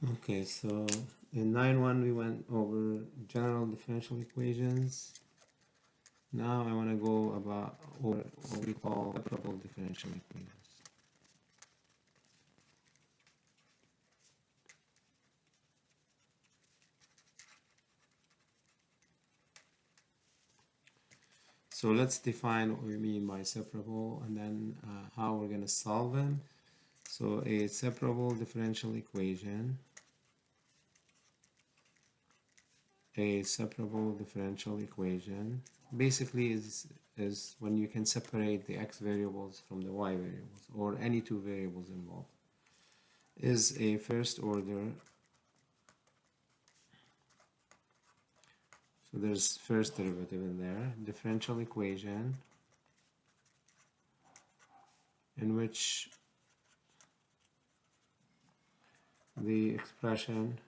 Okay, so in 9.1 we went over general differential equations. Now I want to go over what we call separable differential equations. So let's define what we mean by separable and then how we're going to solve them. So a separable differential equation, basically is when you can separate the x variables from the y variables, or any two variables involved. Is a first order, so there's first derivative in there, differential equation in which the expression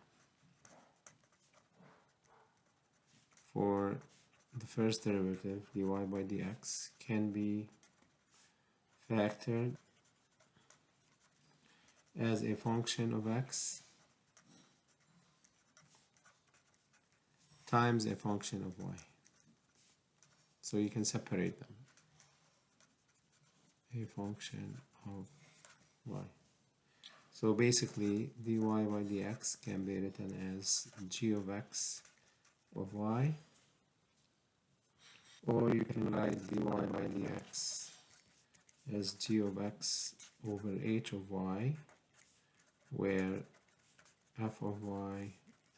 for the first derivative, dy by dx, can be factored as a function of x times a function of y. So you can separate them. A function of y. So basically, dy by dx can be written as g of x of y, or you can write dy by dx as g of x over h of y, where f of y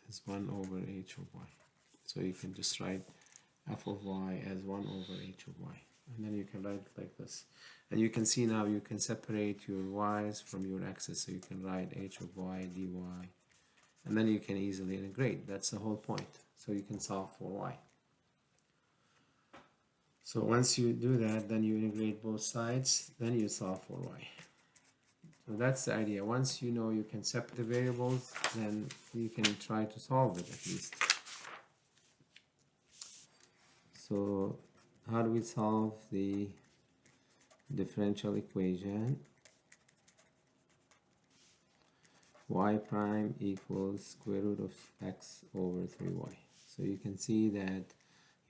is 1 over h of y. So you can just write f of y as 1 over h of y. And then you can write it like this. And you can see now you can separate your y's from your x's. So you can write h of y dy. And then you can easily integrate. That's the whole point. So you can solve for y. So once you do that, then you integrate both sides, then you solve for y. So that's the idea. Once you know you can separate the variables, then you can try to solve it at least. So how do we solve the differential equation? Y prime equals square root of x over 3y. So you can see that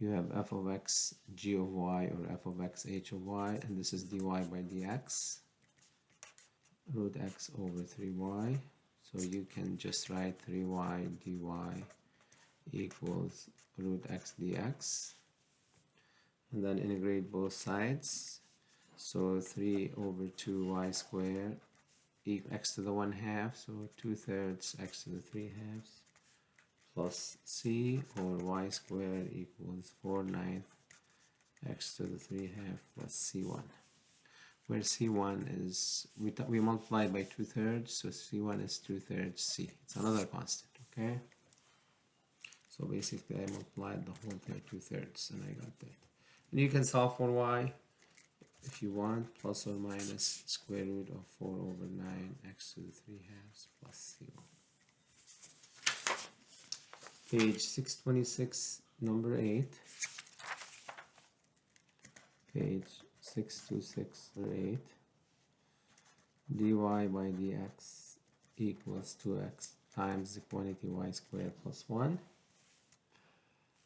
you have f of x g of y, or f of x h of y, and this is dy by dx root x over 3y. So you can just write 3y dy equals root x dx, and then integrate both sides. So 3 over 2y squared equals x to the 1/2, so 2/3 x to the 3/2 plus c, or y squared equals 4/9 x to the 3/2 plus c1, where c1 is, we multiplied by 2/3, so c1 is 2/3 c. It's another constant, okay? So basically I multiplied the whole thing by 2/3 and I got that. And you can solve for y if you want, plus or minus square root of 4 over 9 x to the 3/2 plus c1. Page 626, number 8. Page 626, number 8. dy by dx equals 2x times the quantity y squared plus 1.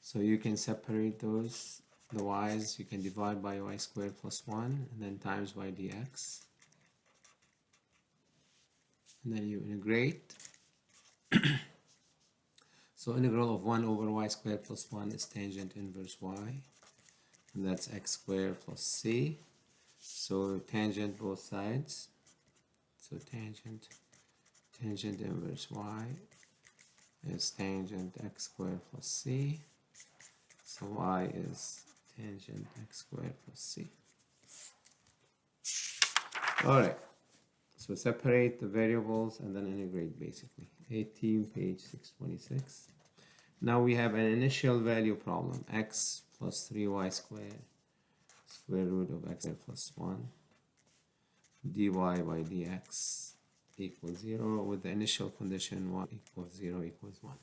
So you can separate those, the y's, you can divide by y squared plus 1, and then times by dx. And then you integrate. So integral of 1 over y squared plus 1 is tangent inverse y, and that's x squared plus c. So tangent both sides. So tangent inverse y is tangent x squared plus c. So y is tangent x squared plus c. Alright, so separate the variables and then integrate basically. 18, page 626. Now we have an initial value problem, x plus 3y squared, square root of x plus 1, dy by dx equals 0, with the initial condition 1 equals 0 equals 1.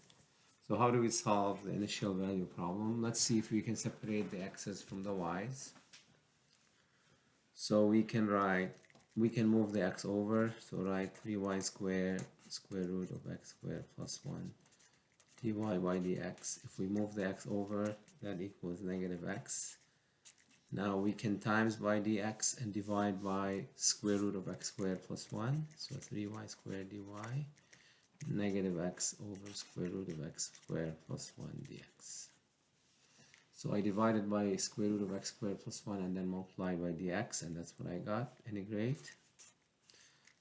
So how do we solve the initial value problem? Let's see if we can separate the x's from the y's. So we can write we can move the x over, so write 3y squared square root of x squared plus 1 dy by dx. If we move the x over, that equals negative x. Now we can times by dx and divide by square root of x squared plus 1, so 3y squared dy, negative x over square root of x squared plus 1 dx. So I divided by square root of x squared plus 1 and then multiply by dx, and that's what I got. Integrate.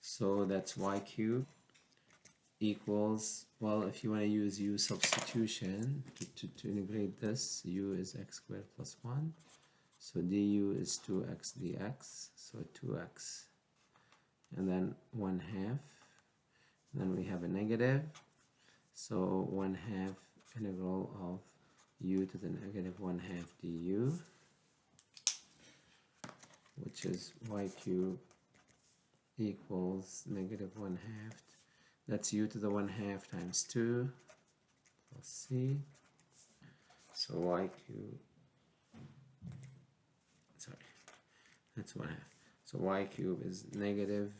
So that's y cubed equals, well, if you want to use u substitution to integrate this, u is x squared plus 1. So du is 2x dx, so 2x. And then 1/2. Then we have a negative. So 1/2 integral of u to the negative 1/2 du, which is y cubed equals negative 1/2. That's u to the 1/2 times 2 plus c. So y cubed, sorry, that's 1/2. So y cubed is negative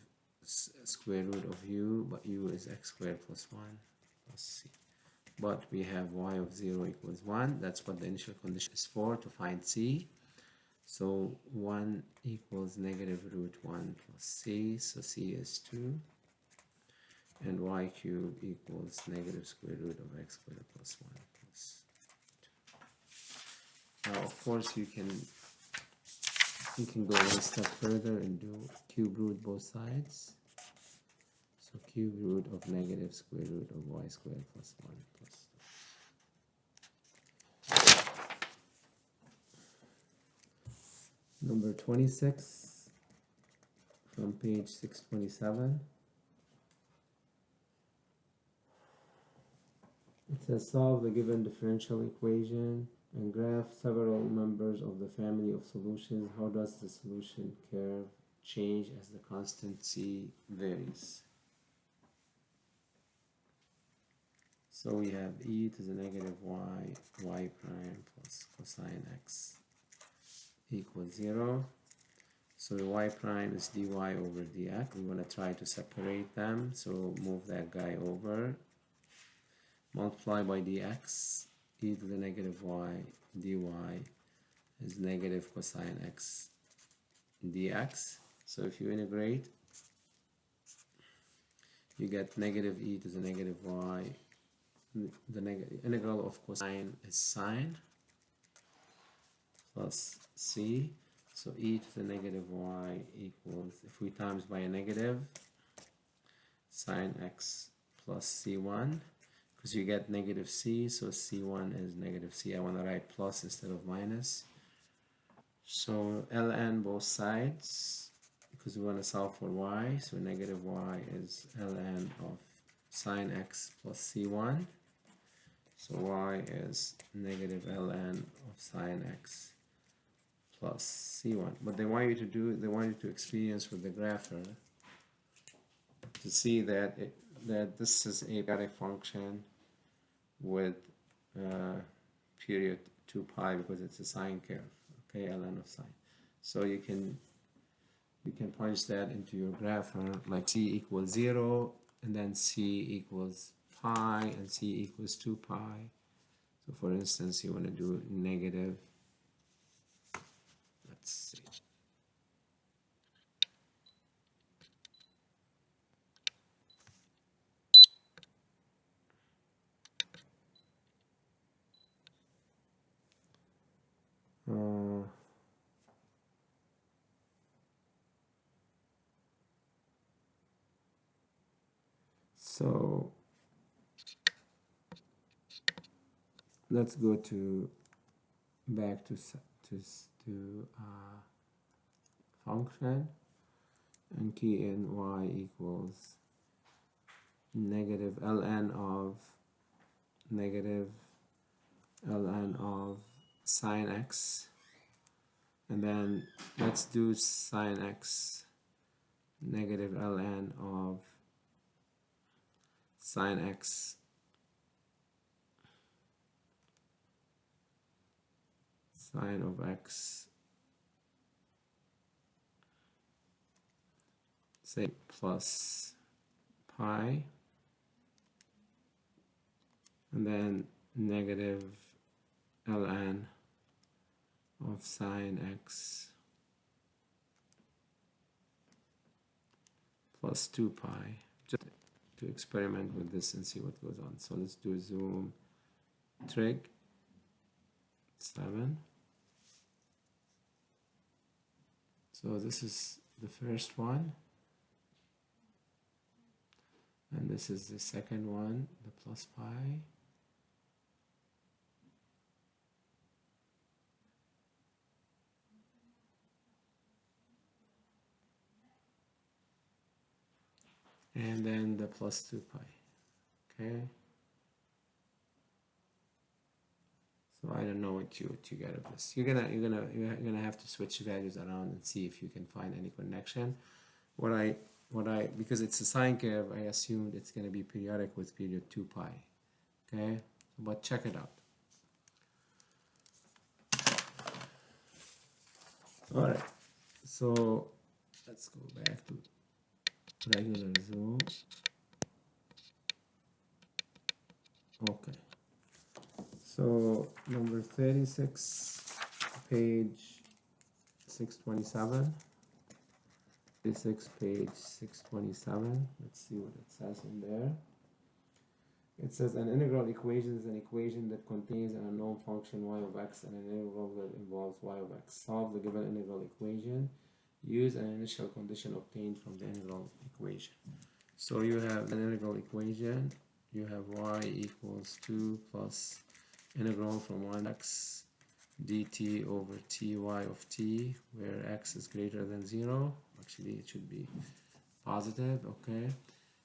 square root of u, but u is x squared plus 1 plus c. But we have y of 0 equals 1. That's what the initial condition is for, to find c. So 1 equals negative root 1 plus c, so c is 2. And y cubed equals negative square root of x squared plus 1 plus 2. Now, of course, you can go one step further and do cube root both sides. So cube root of negative square root of y squared plus 1 plus 2. Number 26 from page 627. It says solve the given differential equation and graph several members of the family of solutions. How does the solution curve change as the constant c varies? So we have e to the negative y prime plus cosine x equals 0. So the y prime is dy over dx. We want to try to separate them, so move that guy over. Multiply by dx, e to the negative y dy is negative cosine x dx. So if you integrate, you get negative e to the negative y. The integral of cosine is sine plus c. So e to the negative y equals, if we times by a negative, sine x plus c1. Because you get negative c, so c1 is negative c. I want to write plus instead of minus. So ln both sides, because we want to solve for y, so negative y is ln of sine x plus c1. So y is negative ln of sine x plus c1. But they want you to experience with the grapher to see that this is a periodic function with period 2 pi, because it's a sine curve, okay, ln of sine. So you can punch that into your grapher, like c equals 0, and then c equals pi, and c equals 2 pi. So for instance, you want to do negative, let's see. So let's go back to function and key in y equals negative ln of sine x, and then let's do sine x negative ln of sine x sine of x say plus pi, and then negative ln of sine x plus 2 pi, just to experiment with this and see what goes on. So let's do zoom trig 7. So this is the first one, and this is the second one, the plus pi. And then the plus 2 pi. Okay. So I don't know what you get of this. You're gonna have to switch values around and see if you can find any connection. Because it's a sine curve, I assumed it's gonna be periodic with period 2 pi. Okay, but check it out. All right, so let's go back to regular zoom. Okay, so number 36, page 627. 36, page 627. Let's see what it says in there. It says an integral equation is an equation that contains an unknown function y of x and an integral that involves y of x. Solve the given integral equation. Use an initial condition obtained from the integral equation. So you have an integral equation. You have y equals 2 plus integral from 1x dt over ty of t, where x is greater than 0. Actually, it should be positive. Okay.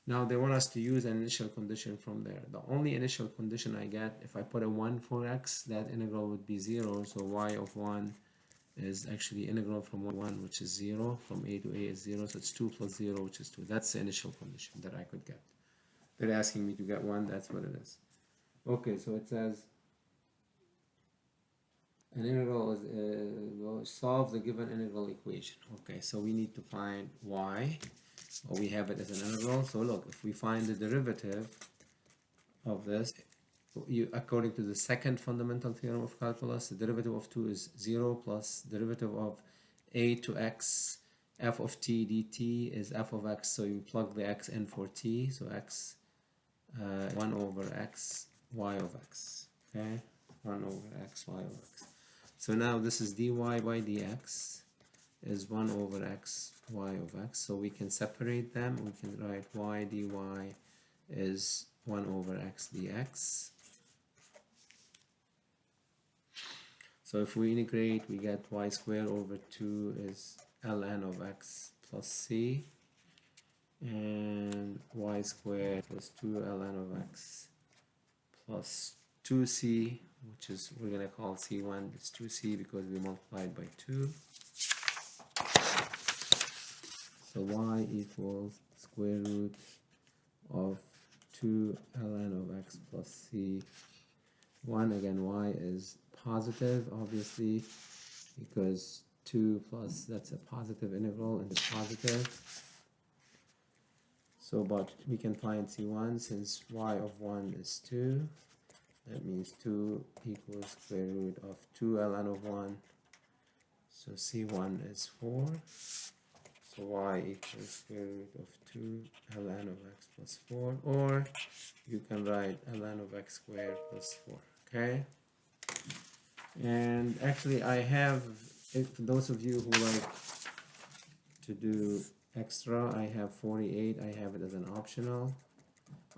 Now they want us to use an initial condition from there. The only initial condition I get, if I put a 1 for x, that integral would be 0. So y of 1 is actually integral from 1, which is 0. From a to a is 0. So it's 2 plus 0, which is 2. That's the initial condition that I could get. They're asking me to get 1. That's what it is. Okay, so it says an integral is will solve the given integral equation. Okay, so we need to find y. Or we have it as an integral. So look, if we find the derivative of this, according to the second fundamental theorem of calculus, the derivative of 2 is 0 plus derivative of a to x f of t dt is f of x. So you plug the x in for t. So x 1 over x y of x. Okay, 1 over x y of x. So now this is dy by dx is 1 over x y of x. So we can separate them. We can write y dy is 1 over x dx. So if we integrate, we get y squared over 2 is ln of x plus c, and y squared plus 2 ln of x plus 2c, which is, we're going to call c1, it's 2c because we multiplied by 2. So y equals square root of 2 ln of x plus c. 1, again, y is positive, obviously, because 2 plus, that's a positive integral and it's positive. So, but we can find c1 since y of 1 is 2. That means 2 equals square root of 2 ln of 1. So c1 is 4. So y equals square root of 2 ln of x plus 4. Or you can write ln of x squared plus 4. Okay? And actually I have, for those of you who like to do extra, I have 48. I have it as an optional.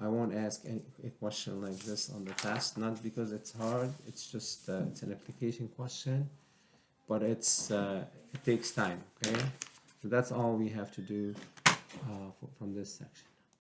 I won't ask a question like this on the test, not because it's hard, it's just it's an application question, but it's it takes time. Okay, so that's all we have to do from this section.